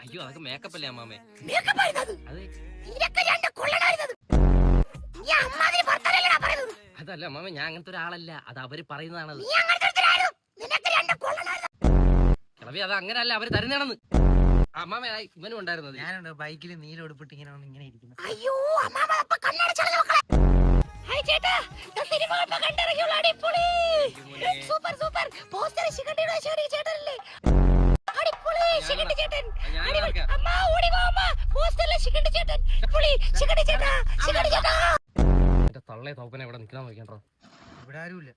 അയ്യോ അതൊക്കെ മേക്കപ്പ് അല്ലേ അമ്മാമേ? അതല്ല അമ്മാമേ, ഞാൻ അങ്ങനത്തെ ഒരാളല്ല. അത് അവര് പറയുന്നതാണത്. കിളവി അത് അങ്ങനല്ല, അവര് തരുന്നതാണെന്ന്. അമ്മാമേ ഇവനും ഉണ്ടായിരുന്നത്. ഞാനുണ്ട് ബൈക്കിൽ നീല ഉടുപ്പിട്ട് ഇങ്ങനെ ഇരിക്കുന്നു. അയ്യോ സൂപ്പർ സൂപ്പർ പോസ്റ്റർ ശിഖണ്ഡിയുടെ ചേട്ടനല്ലേ? അടിപൊളി ശിഖണ്ഡി ചേട്ടൻ. അമ്മ ഓടി വാ അമ്മ, പോസ്റ്ററിലെ ശിഖണ്ഡി ചേട്ടൻ. അടിപൊളി ശിഖണ്ഡി ചേട്ടാ, ശിഖണ്ഡി ചേട്ടാ. എന്റെ തള്ളേ തോപ്പനെ ഇവിടെ നിൽക്കാൻ നോക്കിയാ. ഇവിടെ ആരുമില്ല.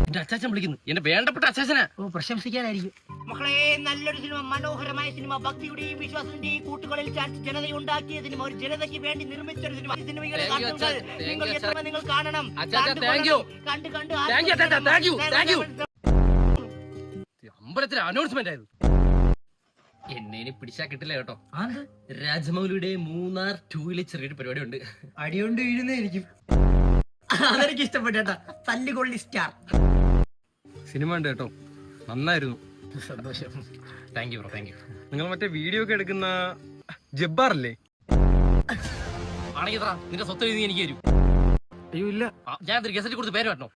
എന്റെ അച്ചാച്ചൻ വിളിക്കുന്നു, എന്റെ വേണ്ടപ്പെട്ട അച്ചാച്ചനാ. ഓ, പ്രശംസിക്കാനായിരിക്കും. മക്കളെ, നല്ലൊരു സിനിമ, മനോഹരമായ സിനിമ, ഭക്തിയുടെയും വിശ്വാസത്തിന്റെയും കൂട്ടുകളിൽ ജനതയുണ്ടാക്കിയ സിനിമ, ഒരു ജനതയ്ക്ക് വേണ്ടി നിർമ്മിച്ചൊരു സിനിമ. സിനിമകളെ നിങ്ങൾ എത്ര നിങ്ങൾ കാണണം. അമ്പലത്തിലെ അനൗൺസ്മെന്റ് ആയത്. എന്നെ പിടിച്ചാ കിട്ടില്ല കേട്ടോ. രാജമൗലിയുടെ മൂന്നാർ 2 ചെറിയൊരു പരിപാടി ഉണ്ട്. അടികൊണ്ട് വീഴുന്നതായിരിക്കും. അതെനിക്ക് ഇഷ്ടപ്പെട്ടേട്ടാ. തല്ലുകൊള്ളി സ്റ്റാർ സിനിമ ഉണ്ട് കേട്ടോ, നന്നായിരുന്നു. സന്തോഷം. Thank you bro, thank you. നിങ്ങൾ മറ്റേ വീഡിയോ ഒക്കെ എടുക്കുന്ന ജബ്ബാർ അല്ലേ? ആണെങ്കിൽ നിന്റെ സ്വത്ത് എഴുതി എനിക്ക് തരും. അയ്യോ ഇല്ല, ഞാൻ ഗസറ്റിൽ കൊടുത്ത് പേര് വരണോ?